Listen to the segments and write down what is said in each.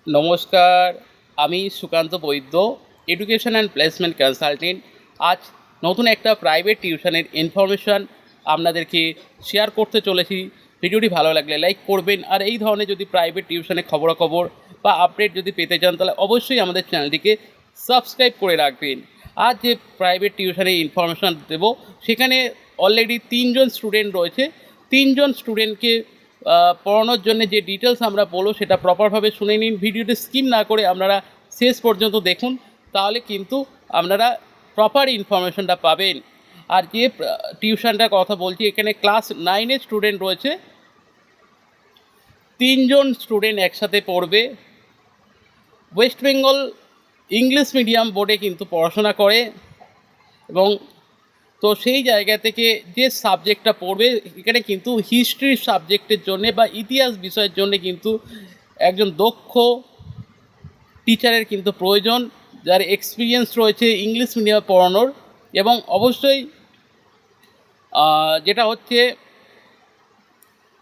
নমস্কার, আমি সুকান্ত বৈদ্য, education and placement consultant. আজ নতুন একটা প্রাইভেট টিউশনের ইনফরমেশান আপনাদেরকে শেয়ার করতে চলেছি। ভিডিওটি ভালো লাগলে লাইক করবেন, আর এই ধরনের যদি প্রাইভেট টিউশনের খবরাখবর বা আপডেট যদি পেতে চান তাহলে অবশ্যই আমাদের চ্যানেলটিকে সাবস্ক্রাইব করে রাখবেন। আজ যে প্রাইভেট টিউশনের ইনফরমেশান দেব সেখানে অলরেডি 3জন স্টুডেন্ট রয়েছে। 3জন স্টুডেন্টকে পড়ানোর জন্য যে ডিটেলস আমরা বলবো সেটা প্রপারভাবে শুনে নিন। ভিডিওটি স্কিপ না করে আপনারা শেষ পর্যন্ত দেখুন, তাহলে কিন্তু আপনারা প্রপার ইনফরমেশনটা পাবেন। আর যে টিউশনটার কথা বলছি, এখানে ক্লাস 9-এর স্টুডেন্ট রয়েছে। 3জন স্টুডেন্ট একসাথে পড়বে। ওয়েস্ট বেঙ্গল ইংলিশ মিডিয়াম বোর্ডে কিন্তু পড়াশোনা করে, এবং তো সেই জায়গা থেকে যে সাবজেক্টটা পড়বে এখানে কিন্তু হিস্ট্রি সাবজেক্টের জন্যে বা ইতিহাস বিষয়ের জন্যে কিন্তু একজন দক্ষ টিচারের কিন্তু প্রয়োজন, যার এক্সপিরিয়েন্স রয়েছে ইংলিশ মিডিয়াম পড়ানোর। এবং অবশ্যই যেটা হচ্ছে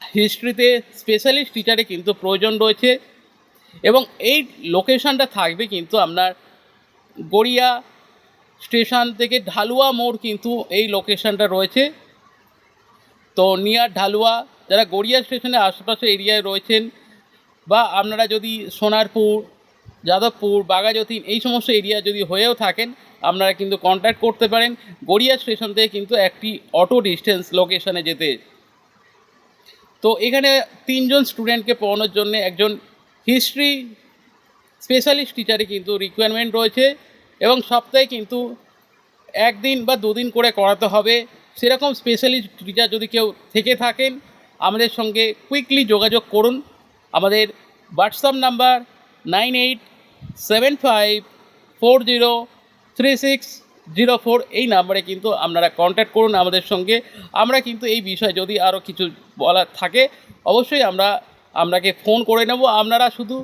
হিস্ট্রিতে স্পেশালিস্ট টিচারের কিন্তু প্রয়োজন রয়েছে। এবং এই লোকেশানটা থাকবে কিন্তু আপনার গড়িয়া স্টেশন থেকে ঢালুয়া মোড় কিন্তু এই লোকেশানটা রয়েছে। তো নিয়ার ঢালুয়া, যারা গড়িয়া স্টেশনের আশেপাশে এরিয়ায় রয়েছেন, বা আপনারা যদি সোনারপুর, যাদবপুর, বাঘাযতীন এই সমস্ত এরিয়া যদি হয়েও থাকেন, আপনারা কিন্তু কন্ট্যাক্ট করতে পারেন। গড়িয়া স্টেশন থেকে কিন্তু একটি অটো ডিস্টেন্স লোকেশানে যেতে। তো এখানে 3জন স্টুডেন্টকে পড়ানোর জন্য একজন হিস্ট্রি স্পেশালিস্ট টিচারে কিন্তু রিকোয়ারমেন্ট রয়েছে, এবং সপ্তাহে কিন্তু 1 দিন বা 2 দিন করে করাতে হবে। সেরকম স্পেশালিস্ট টিচার যদি কেউ থেকে থাকেন আমাদের সঙ্গে কুইকলি যোগাযোগ করুন। আমাদের হোয়াটসঅ্যাপ নাম্বার 9875403604, এই নাম্বারে কিন্তু আপনারা কন্ট্যাক্ট করুন আমাদের সঙ্গে। আমরা কিন্তু এই বিষয়ে যদি আরও কিছু বলার থাকে অবশ্যই আপনাকে ফোন করে নেব। আপনারা শুধু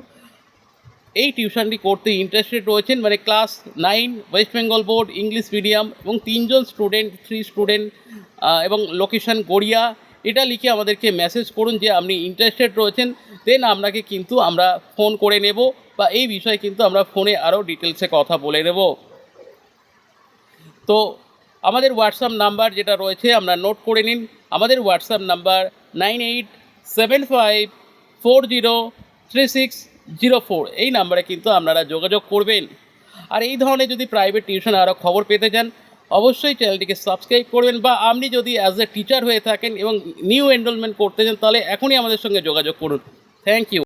এই টিউশনটি করতে ইন্টারেস্টেড রয়েছেন, মানে class 9 West Bengal board English medium, এবং 3জন স্টুডেন্ট, 3 স্টুডেন্ট, এবং লোকেশান গড়িয়া, এটা লিখে আমাদেরকে মেসেজ করুন যে আপনি ইন্টারেস্টেড রয়েছেন। দেন আপনাকে কিন্তু আমরা ফোন করে নেব, বা এই বিষয়ে কিন্তু আমরা ফোনে আরও ডিটেলসে কথা বলে নেব। তো আমাদের হোয়াটসঅ্যাপ নাম্বার যেটা রয়েছে আমরা নোট করে নিন। আমাদের হোয়াটসঅ্যাপ নাম্বার 9875403604, এই নাম্বারে কিন্তু আপনারা যোগাযোগ করবেন। আর এই ধরনের যদি প্রাইভেট টিউশন আরও খবর পেতে চান অবশ্যই চ্যানেলটিকে সাবস্ক্রাইব করবেন, বা আপনি যদি অ্যাজ এ টিচার হয়ে থাকেন এবং নিউ এনরোলমেন্ট করতে চান তাহলে এখনই আমাদের সঙ্গে যোগাযোগ করুন। Thank you.